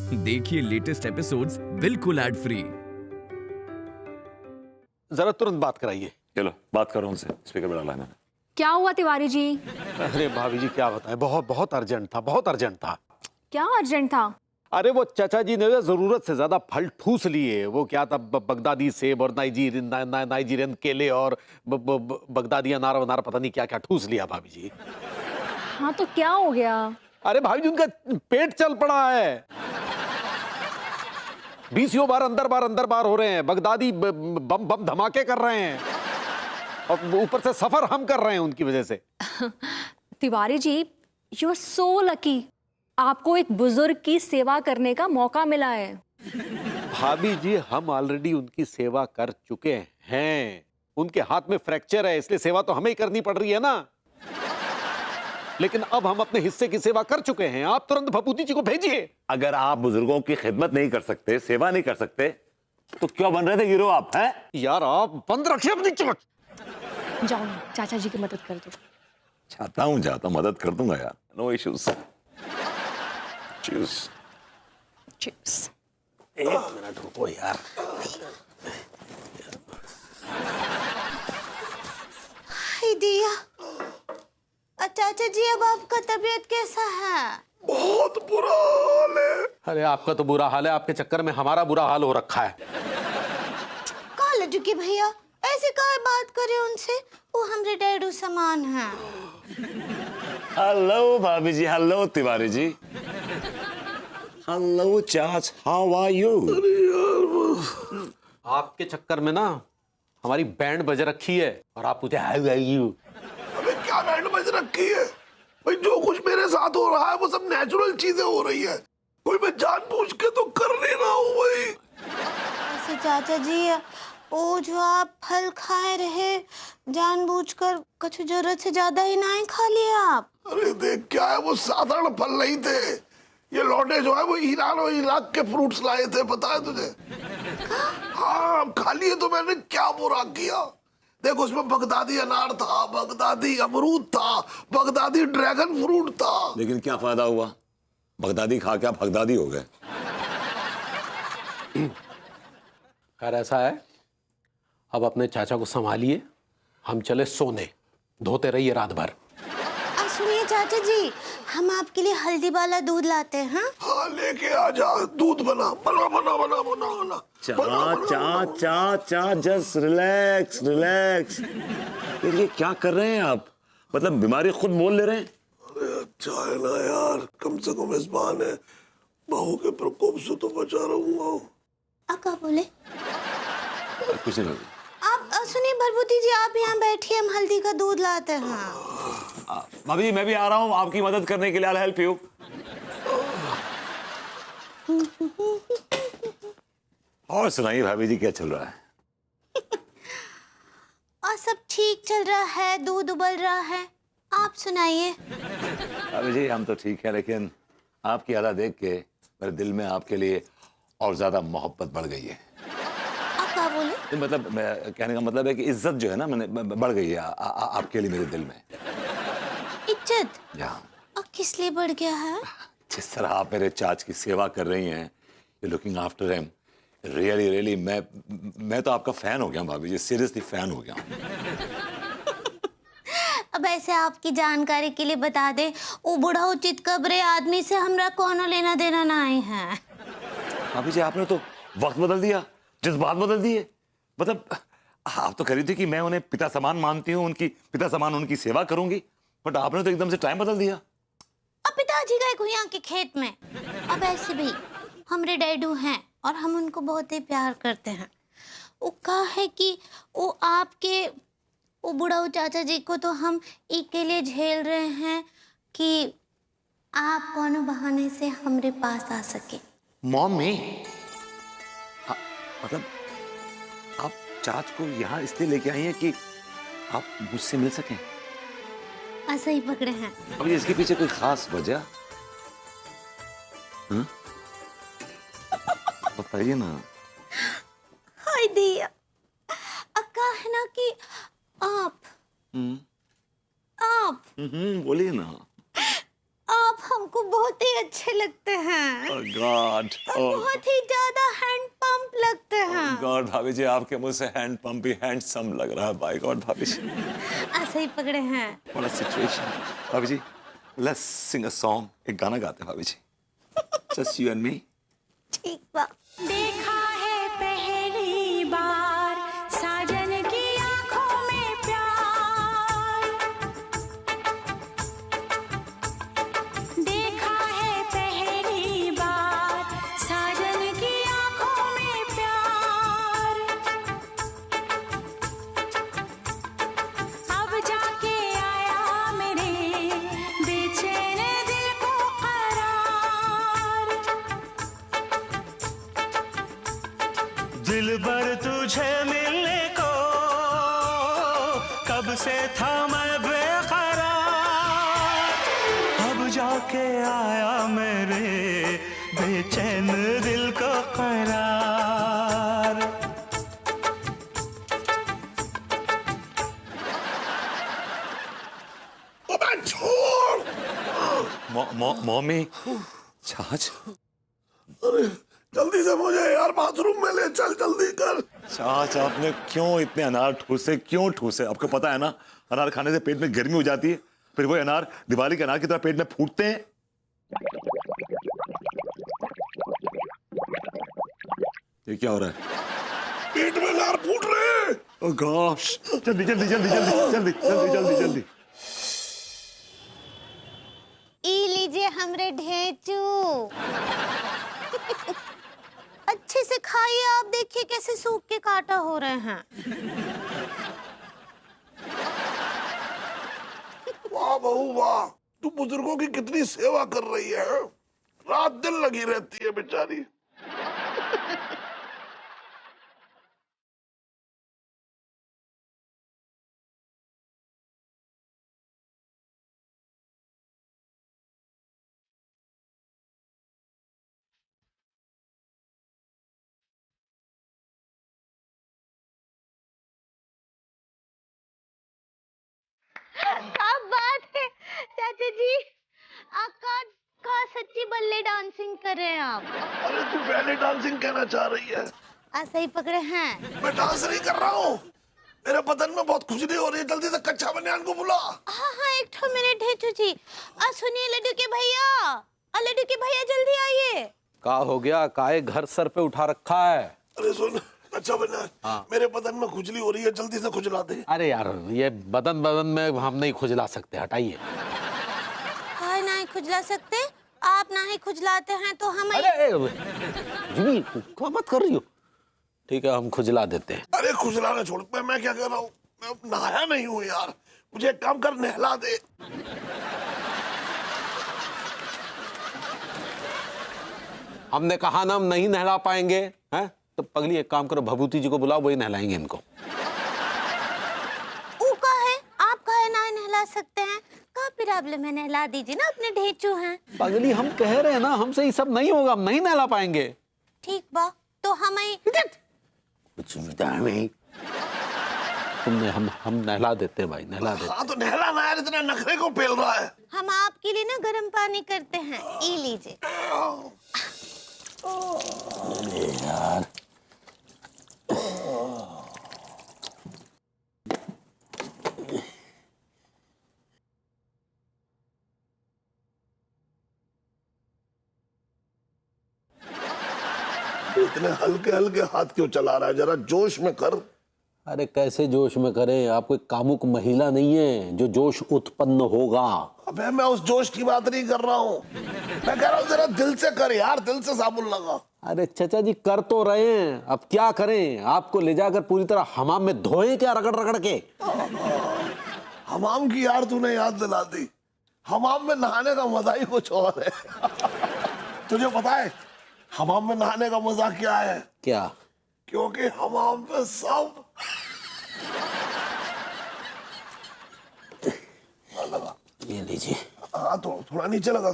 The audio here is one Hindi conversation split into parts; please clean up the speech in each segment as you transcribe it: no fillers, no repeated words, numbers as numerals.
देखिए लेटेस्ट एपिसोड्स बिल्कुल एड फ्री। जरा तुरंत बात कराइए। चलो बात करो उनसे, स्पीकर पे डाला है मैंने। क्या हुआ तिवारी जी? अरे भाभी जी क्या बताएं, बहुत बहुत अर्जेंट था, बहुत अर्जेंट था। क्या अर्जेंट था? अरे वो चाचा जी ने जरूरत से ज्यादा फल ठूस लिए। वो क्या था, बगदादी सेब और नाइजीरियन केले और बगदादी अनार पता नहीं क्या क्या ठूस लिया भाभी जी। हाँ तो क्या हो गया? अरे भाभी जी उनका पेट चल पड़ा है। 20 बार अंदर बार हो रहे हैं। बगदादी बम बम धमाके कर रहे हैं और ऊपर से सफर हम कर रहे हैं उनकी वजह से। Tiwari ji, you are so lucky. आपको एक बुजुर्ग की सेवा करने का मौका मिला है। भाभी जी हम ऑलरेडी उनकी सेवा कर चुके हैं। उनके हाथ में फ्रैक्चर है, इसलिए सेवा तो हमें ही करनी पड़ रही है ना। लेकिन अब हम अपने हिस्से की सेवा कर चुके हैं। आप तुरंत भपूती जी को भेजिए। अगर आप बुजुर्गों की खिदमत नहीं कर सकते, सेवा नहीं कर सकते, तो क्यों बन रहे थे हीरो आप? हैं यार आप बंद रखिए अपनी चोट। जाओ ना, चाचा जी की मदद कर दो। जाता हूँ मदद कर दूंगा यार, नो इश्यूज। चूस। चीयर्स। एक मिनट रुको यार। हाय दिया। चाचा जी अब आपका तबीयत कैसा है? बहुत बुरा हाल है। अरे आपका तो बुरा हाल है, आपके चक्कर में हमारा बुरा हाल हो रखा है। कहा लड्डू के भैया ऐसे काहे बात करे उनसे, वो हमरे डैडू समान हैं। हेलो भाभी जी, हेलो तिवारी जी, हेलो चाच, हाउ आर यू? आपके चक्कर में ना हमारी बैंड बज रखी है और आप पूछे हाउ आर यू। अबे क्या बैंड बज रखी है भाई? जो कुछ मेरे साथ हो रहा है वो सब नेचुरल चीजें हो रही है। कोई मैं जानबूझ के तो कर नहीं रहा हूँ भाई। ऐसे चाचा जी, वो जो आप फल खाए रहे जानबूझकर, कुछ जरूरत से ज्यादा ही ना ही खा लिया आप। अरे देख क्या है, वो साधारण फल नहीं थे। ये लौटे जो है वो ईरान और इराक के फ्रूट्स लाए थे, पता है तुझे? हाँ खा लिए तो मैंने, क्या बुरा किया। देखो उसमें बगदादी अनार था, बगदादी अमरूद था, बगदादी ड्रैगन फ्रूट था। लेकिन क्या फायदा हुआ, बगदादी खा के आप बगदादी हो गए। खैर ऐसा है, अब अपने चाचा को संभालिए, हम चले सोने। धोते रहिए रात भर। सुनिए चाचा जी, हम आपके लिए हल्दी वाला दूध लाते हैं। हाँ लेके आ जा, दूध बना बना बना बना बना बना। चा जस्ट रिलैक्स रिलैक्स। ये क्या कर रहे हैं आप? मतलब बीमारी खुद मोल ले रहे हैं। अरे अच्छा है ना यार, कम से कम इस बहाने बहू के प्रकोप से तो बचा रहूंगा। आप क्या बोले? कुछ नहीं। आप सुनिए भरभूति जी, आप यहाँ बैठिए, हम हल्दी का दूध लाते हैं। भाभी जी मैं भी आ रहा हूँ आपकी मदद करने के लिए। I help you. और सुनाइए भाभी जी, क्या चल रहा है? और सब ठीक चल रहा है, दूध उबल रहा है। आप सुनाइए। भाभी जी हम तो ठीक है, लेकिन आपकी अदा देख के मेरे दिल में आपके लिए और ज्यादा मोहब्बत बढ़ गई है। आप क्या बोले? मतलब कहने का मतलब है कि इज्जत जो है ना मैंने बढ़ गई है आपके लिए मेरे दिल में। इज्जत? या और किस लिए बढ़ गया है? जिस तरह आप मेरे चाच की सेवा कर रही हैं, you looking after him, really really मैं तो आपका फैन हो गया भाभी जी, सीरियसली फैन हो गया। अब ऐसे आपकी जानकारी के लिए बता दे, वो बूढ़ा उचित कब्रे आदमी से हमरा कोनो लेना देना नहीं है। भाभी जी आपने तो वक्त बदल दिया, जज्बात बदल दिए। मतलब आप तो कह रही थी कि मैं उन्हें पिता समान मानती हूँ, उनकी पिता समान उनकी सेवा करूंगी, बट आपने तो एकदम से टाइम बदल दिया। अब पिताजी गए घुइयां के खेत में। अब ऐसे भी हमरे डैडू हैं और हम उनको बहुत ही प्यार करते हैं। वो कहा है कि वो आपके वो बुढ़ाऊ चाचा जी को तो हम के लिए झेल रहे हैं कि आप कोनो बहाने से हमरे पास आ सके। मॉमी मतलब आप चाच को यहाँ इसलिए लेके आई हैं कि आप मुझसे मिल सकें? ऐसा ही पकड़े हैं। अब इसके पीछे कोई खास वजह बताइए ना। हाय दिया, अक्का है ना कि आप बोलिए ना। आप हमको बहुत बहुत ही अच्छे लगते हैं Oh God, oh बहुत ही ज्यादा हैंड पंप लगते हैं God, भाभी जी आपके मुंह से हैंड पंप भी हैंडसम लग रहा है। बाय गॉड भाभी जी, ऐसे ही पकड़े हैं। what a situation। भाभी जी, let's sing a song। एक गाना गाते हैं भाभी जी, just you and me। ठीक बा। देखा है पहली बार साजन की आंखों में प्यार, देखा है पहली बार साजन की आंखों में प्यार, अब जाके आया मेरे बेचैन दिल को करार। दिल भर तुझे मिलने को कब से था मैं बेकरार, अब जाके आया मेरे बेचैन दिल को करार। अबे छोड़। मम्मी छाछ, अरे जल्दी से मुझे यार बाथरूम में ले चल, जल्दी कर। छाछ आपने क्यों इतने अनार ठूसे, क्यों ठूसे? आपको पता है ना अनार खाने से पेट में गर्मी हो जाती है, फिर वो अनार दिवाली के अनार की तरह पेट में फूटते हैं। ये क्या हो रहा है? पेट में अनार फूट रहे हैं। ओह गॉश, जल्दी जल्दी जल्दी जल्दी जल्दी जल्दी जल्दी जल्दी। ई लीजिए हमरे ढेचू अच्छे से खाइए। आप देखिए कैसे सूख के काटा हो रहे हैं। वाह बहू वाह, तू बुजुर्गों की कितनी सेवा कर रही है, रात दिन लगी रहती है बेचारी। क्या बात है चाचा जी, आप का सच्ची बल्ले डांसिंग कर रहे हैं आप। अरे तू बैले डांसिंग कहना चाह रही है? ऐसे ही पकड़े हैं। मैं डांस नहीं कर रहा हूँ, मेरे बदन में बहुत खुजली हो रही है, जल्दी से कच्चा बनियान को बुला। हाँ हाँ एक ठो मिनट ढेचू जी। सुनिए लड्डू के भैया, लड्डू के भैया जल्दी आइए। का हो गया, काहे घर सर पे उठा रखा है? अरे सुन, कच्चा बनियान, मेरे बदन में खुजली हो रही है, जल्दी से खुजला दे। अरे यार ये बदन बदन में हम नहीं खुजला सकते, हटाइए। हाय नहीं खुजला सकते, आप ना ही खुजलाते हैं तो हम। अरे जी क्या मत कर रही हो? ठीक है हम खुजला देते हैं। अरे खुजलाना छोड़, मैं क्या कर रहा हूँ, मैं नहाया नहीं हूँ यार, मुझे एक काम कर, नहला दे। हमने कहा ना हम नहीं नहला पाएंगे, हैं? तो पगली एक काम करो, भभूति जी को बुलाओ, वही नहलाएंगे इनको। का है आप कहे ना नहला सकते हैं, का प्रॉब्लम है, नहला दीजिए ना, अपने ढेचू हैं। पगली हम कह रहे हैं ना, हमसे ये सब नहीं होगा, हम नहीं नहला पाएंगे। ठीक बा, तो हमें कुछ नहीं, तुमने हम नहला देते हैं भाई, नहला देते। हाँ तो नहला ना यार, इतना नखरे को पेल रहा है। हम आपके लिए ना गर्म पानी करते हैं, ई लीजिए। यार इतने हल्के हल्के हाथ क्यों चला रहा है, जरा जोश में कर। अरे कैसे जोश में करें, आप कोई कामुक महिला नहीं है जो जोश उत्पन्न होगा। अबे मैं उस जोश की बात नहीं कर रहा हूँ, मैं कह रहा हूँ जरा दिल से कर यार, दिल से साबुन लगा। अरे चाचा जी कर तो रहे हैं, अब क्या करें, आपको ले जाकर पूरी तरह हमाम में धोए क्या रगड़ रगड़ के? हमाम की यार तूने याद दिला दी, हमाम में नहाने का मजा ही कुछ और है। तुझे पता है हमाम में नहाने का मजा क्या है? क्या? क्योंकि हमाम पे सब लगा। ये लीजिए। हाँ तो थोड़ा नीचे लगा,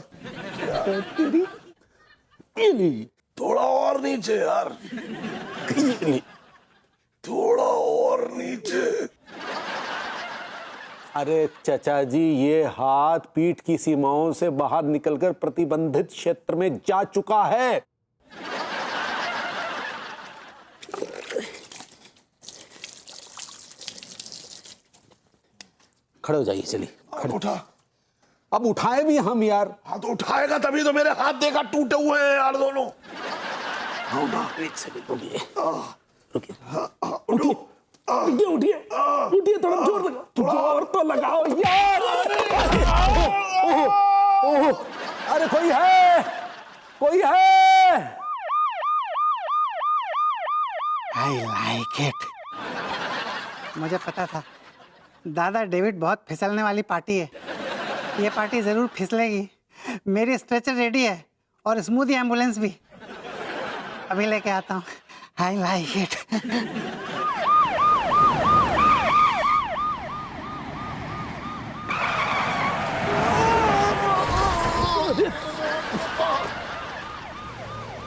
ये लीजिए। थोड़ा और नीचे यार, थोड़ा और नीचे। अरे चचा जी, ये हाथ पीठ की सीमाओं से बाहर निकलकर प्रतिबंधित क्षेत्र में जा चुका है। खड़े हो जाइए, चलिए। अब उठा। अब उठाए भी हम यार। हाँ तो उठाएगा तभी तो, मेरे हाथ देखा टूटे हुए हैं यार दोनों। हाँ उठा, एक सेकंड रुकिए, रुकिए, उठो। उठिए उठिए उठिए, थोड़ा जोर लगाओ, जोर तो लगाओ यार। ओह, अरे कोई है, कोई है। आई लाइक इट। मुझे पता था दादा डेविड बहुत फिसलने वाली पार्टी है, ये पार्टी जरूर फिसलेगी। मेरी स्ट्रेचर रेडी है और स्मूदी एम्बुलेंस भी, अभी लेके आता हूँ। आई like it.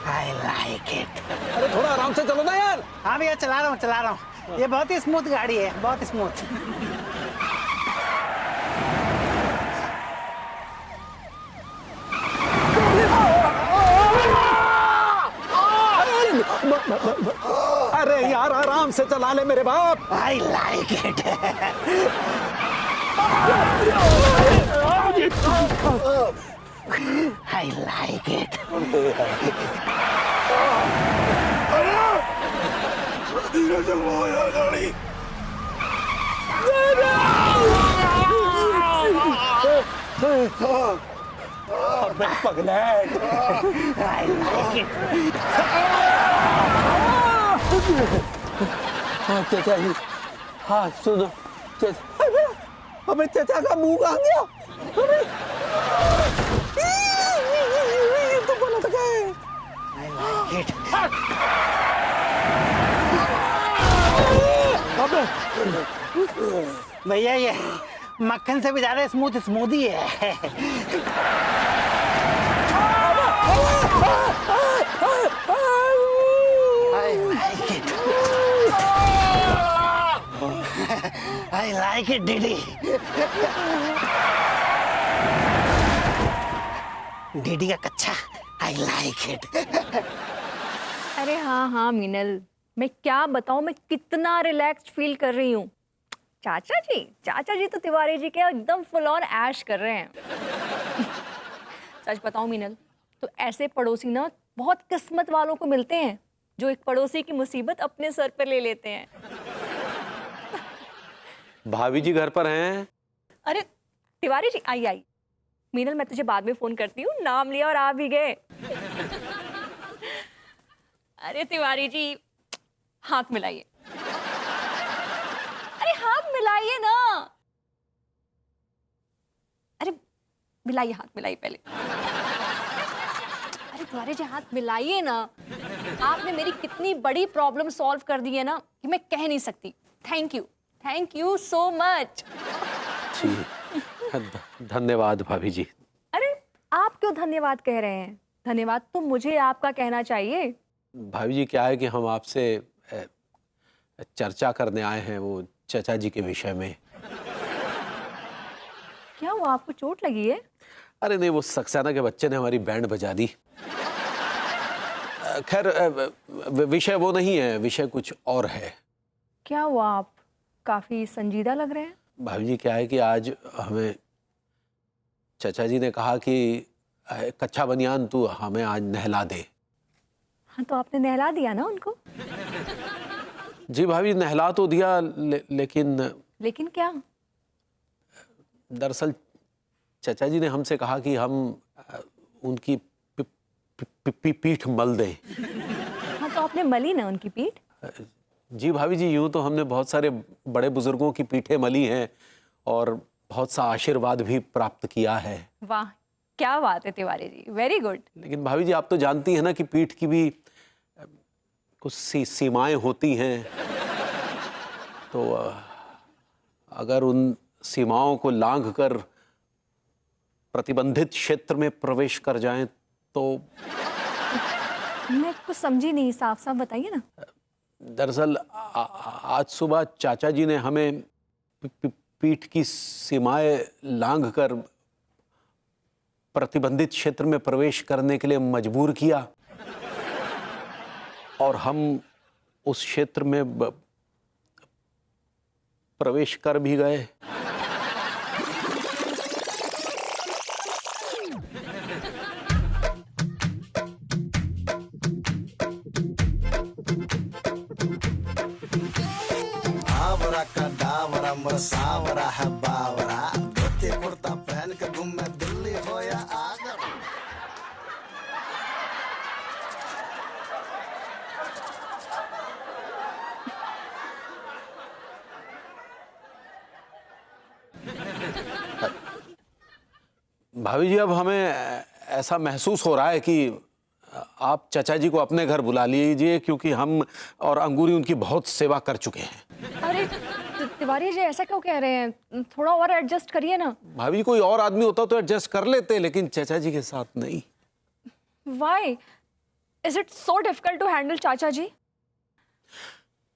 I like it. अरे थोड़ा आराम से चलो ना यार। हाँ भैया, चला रहा हूँ। ये बहुत ही स्मूथ गाड़ी है, बहुत स्मूथ। अरे यार आराम से चला ले मेरे बाप। I like it. I like it. धीरे चलवाओ यार गाड़ी। पगलेट। I like it. हाँ चाचा जी, हाँ सुनो चाचा, अबे चाचा का मुंह कहाँ गया? अबे ये तो गलत गए। आई लाइक इट। भैया ये मक्खन से भी ज्यादा स्मूथ स्मूदी है। आई like it. I like it DD. DD का कच्चा। आई लाइक इट। अरे हाँ हाँ मीनल, मैं क्या बताऊँ, मैं कितना रिलैक्स्ड फील कर रही हूँ। चाचा जी तो तिवारी जी के एकदम फुल ऑन ऐश कर रहे हैं। सच बताऊँ मीनल, तो ऐसे पड़ोसी ना बहुत किस्मत वालों को मिलते हैं जो एक पड़ोसी की मुसीबत अपने सर पर ले लेते हैं। भाभी जी घर पर हैं? अरे तिवारी जी, आई मीनल, मैं तुझे बाद में फोन करती हूँ। नाम लिया और आ भी गए। अरे तिवारी जी, हाथ मिलाइए। अरे हाथ मिलाइए ना। अरे मिलाइए, हाथ मिलाइए पहले। अरे तिवारी जी, हाथ मिलाइए ना। आपने मेरी कितनी बड़ी प्रॉब्लम सॉल्व कर दी है ना कि मैं कह नहीं सकती। Thank you so much. धन्यवाद भाभी जी। अरे आप क्यों धन्यवाद कह रहे हैं? धन्यवाद तो मुझे आपका कहना चाहिए। भाभी जी क्या है कि हम आपसे चर्चा करने आए हैं, वो चाचा जी के विषय में। क्या हुआ, आपको चोट लगी है? अरे नहीं, वो सक्सेना के बच्चे ने हमारी बैंड बजा दी। खैर विषय वो नहीं है, विषय कुछ और है। क्या हुआ, आप काफी संजीदा लग रहे हैं। भाभी जी क्या है कि आज हमें चाचा जी ने कहा कि कच्चा बनियान तू हमें आज नहला दे। हाँ तो आपने नहला दिया ना उनको। जी भाभी, नहला तो दिया लेकिन क्या? दरअसल चाचा जी ने हमसे कहा कि हम उनकी पीठ मल दें। हाँ तो आपने मली ना उनकी पीठ। जी भाभी जी, यूं तो हमने बहुत सारे बड़े बुजुर्गों की पीठें मली हैं और बहुत सा आशीर्वाद भी प्राप्त किया है। वाह, क्या बात है तिवारी जी, वेरी गुड। लेकिन भाभी जी आप तो जानती हैं ना कि पीठ की भी कुछ सीमाएं होती हैं। तो अगर उन सीमाओं को लांघकर प्रतिबंधित क्षेत्र में प्रवेश कर जाएं तो। मैं कुछ समझी नहीं, साफ साफ बताइए ना। दरअसल आज सुबह चाचा जी ने हमें पीठ की सीमाएं लांघकर प्रतिबंधित क्षेत्र में प्रवेश करने के लिए मजबूर किया और हम उस क्षेत्र में प्रवेश कर भी गए। आवरा का डावरा मोर सावरा है बावरा, धोती कुर्ता पहन के घूमे दिल्ली हो या आगरा। भाभी जी, अब हमें ऐसा महसूस हो रहा है कि आप चचा जी को अपने घर बुला लीजिए, क्योंकि हम और अंगूरी उनकी बहुत सेवा कर चुके हैं। अरे तिवारी जी ऐसा क्यों कह रहे हैं? थोड़ा और एडजस्ट करिए ना। भाभी, कोई और आदमी होता तो एडजस्ट कर लेते, लेकिन चचा जी के साथ नहीं। Why? Is it so difficult to handle चाचा जी?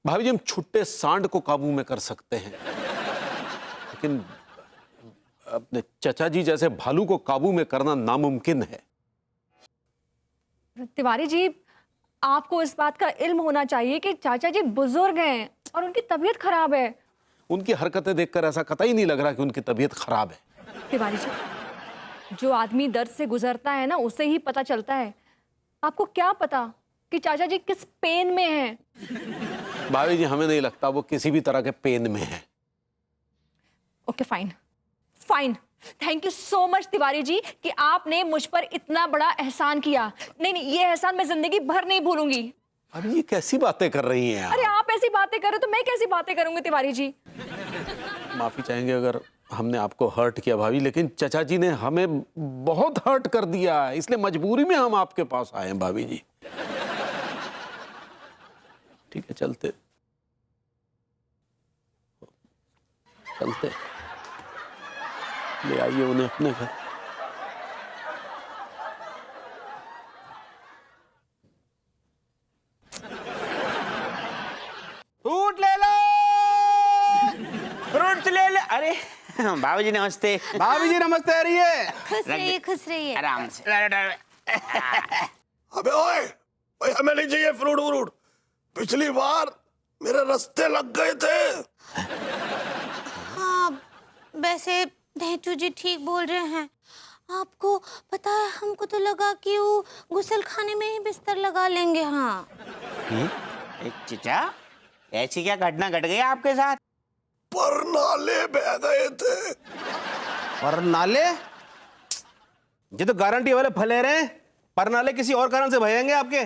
भाभी जी, हम छुट्टे सांड को काबू में कर सकते हैं, लेकिन अपने चचा जी जैसे भालू को काबू में करना नामुमकिन है। तिवारी जी, आपको इस बात का इल्म होना चाहिए कि चाचा जी बुजुर्ग हैं और उनकी तबीयत खराब है। उनकी हरकतें देखकर ऐसा कतई नहीं लग रहा कि उनकी तबीयत खराब है। तिवारी जी, जो आदमी दर्द से गुजरता है ना, उसे ही पता चलता है। आपको क्या पता कि चाचा जी किस पेन में हैं? भाभी जी, हमें नहीं लगता वो किसी भी तरह के पेन में है। Okay, fine fine. Thank you so much Tiwari ji कि आपने मुझ पर इतना बड़ा एहसान किया। नहीं नहीं, ये एहसान मैं जिंदगी भर नहीं भूलूंगी। अभी ये कैसी बातें कर रही हैं आप? अरे आप ऐसी बातें करें तो मैं कैसी बातें करूंगी तिवारी जी? माफी चाहेंगे अगर हमने आपको हर्ट किया भाभी, लेकिन चचा जी ने हमें बहुत हर्ट कर दिया, इसलिए मजबूरी में हम आपके पास आए हैं भाभी जी। ठीक है, चलते ले आइए उन्हें अपने घर। फ्रूट ले लो, फ्रूट ले लो। अरे भाभी जी नमस्ते। भाभी जी नमस्ते। आ रही है, खुश रहिए आराम से। अबे ओए, भाई हमें नहीं चाहिए फ्रूट व्रूट। पिछली बार मेरे रास्ते लग गए थे। हाँ, वैसे ढेंचू जी ठीक बोल रहे हैं। आपको पता है, हमको तो लगा कि वो गुसल खाने में ही बिस्तर लगा लेंगे। हाँ चिचा, ऐसी क्या घटना घट गई आपके साथ? पर नाले बह गए थे। पर नाले? ये तो गारंटी वाले फल ले रहे हैं, पर नाले किसी और कारण से भरेंगे आपके।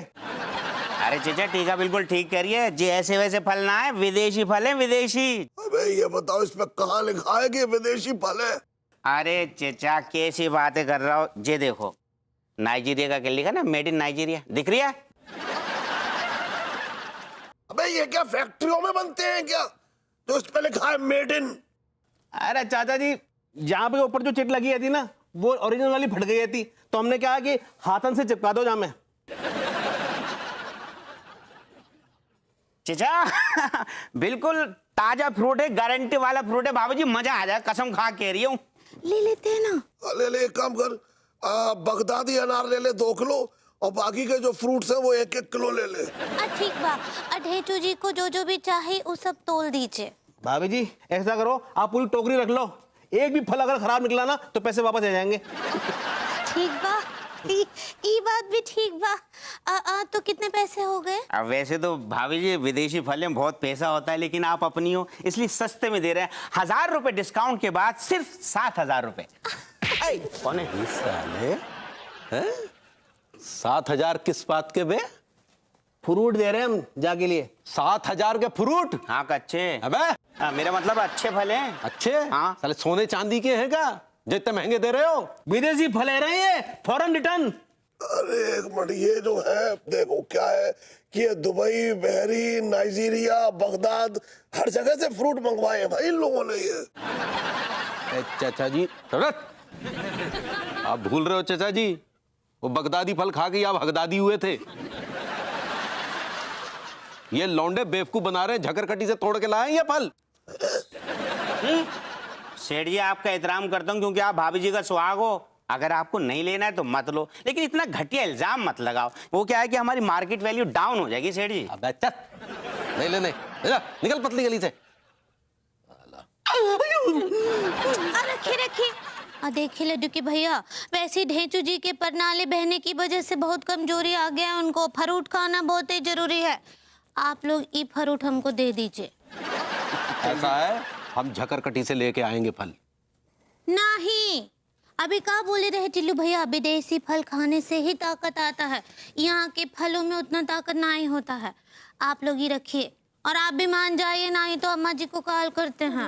अरे चिचा, टीका बिल्कुल ठीक करिए जी। ऐसे वैसे फल ना है, विदेशी फल है, विदेशी। अबे ये बताओ, इसमें कहाँ लिखा है कि विदेशी फल है? अरे चिचा, कैसी बातें कर रहा हो? ये देखो, नाइजीरिया का क्या लिखा ना, मेड इन नाइजीरिया, दिख रही है? अबे ये क्या फैक्ट्रियों में बनते हैं क्या, जो इस पे लिखा है मेड इन? अरे चाचा जी, जहाँ पे ऊपर जो चिट लगी थी ना, वो ओरिजिनल वाली फट गई थी, तो हमने कहा कि हाथन से चिपका दो जामे। चिचा बिल्कुल ताजा फ्रूट है, गारंटी वाला फ्रूट है भाभी जी, मजा आ जाए, कसम खा कह रही हूँ। ले लेते हैं ना। ले एक काम कर, बगदादी अनार ले 2 किलो, और बाकी के जो फ्रूट्स हैं वो 1-1 किलो ले ले। ठीक बा। ढेंचू जी को जो जो भी चाहे वो सब तोल दीजिए। भाभी जी ऐसा करो, आप पूरी टोकरी रख लो, एक भी फल अगर खराब निकला ना तो पैसे वापस आ जाएंगे। ठीक बा, ये बात भी ठीक बा। तो कितने पैसे हो गए? अब वैसे तो भाभी जी विदेशी फल में बहुत पैसा होता है, लेकिन आप अपनी हो इसलिए सस्ते में दे रहे हैं। 1000 रुपए डिस्काउंट के बाद सिर्फ 7000 रुपए। कौन है साले? 7000 किस बात के बे? फ्रूट दे रहे हैं हम जाके लिए। 7000 के फ्रूट? हाँ कच्चे। अबे मेरा मतलब अच्छे फल हैं। अच्छे? हाँ। साले सोने चांदी के हैं क्या, जितने महंगे दे रहे हो? विदेशी फल है रहे हैं, फॉरेन रिटर्न। अरे एक मिनट, ये जो है देखो क्या है कि ये दुबई, बहरीन, नाइजीरिया, बगदाद, हर जगह से फ्रूट मंगवाए हैं भाई इन लोगों ने। ये चाचा जी, आप भूल रहे हो चाचा जी, वो बगदादी फल खा के आप हगदादी हुए थे। ये लौंडे बेवकूफ बना रहे हैं, झकरकटी से तोड़ के लाए ये फल। सेठ जी आपका एहतराम करता हूँ क्योंकि आप भाभी जी का सुहाग हो। अगर आपको नहीं लेना है तो मत लो, लेकिन इतना घटिया इल्जाम मत लगाओ। वो क्या है कि हमारी मार्केट वैल्यू डाउन हो जाएगी सेठ जी। अबे चल, नहीं लेने, निकल पतली गली से। रखिए रखिए। और देखिए लड्डू के भैया, वैसे ढेंचू जी के परनाले बहने की वजह से बहुत कमजोरी आ गया है उनको। फ्रूट खाना बहुत ही जरूरी है। आप लोग ये फ्रूट हमको दे दीजिए। ऐसा है, हम झकरकटी से लेके आएंगे फल। नहीं, अभी कहा बोले रहे टिल्लू भैया, विदेशी फल खाने से ही ताकत आता है। यहाँ के फलों में उतना ताकत नहीं होता है। आप लोग ही रखिए, और आप भी मान जाइए, नहीं तो अम्मा जी को कॉल करते हैं।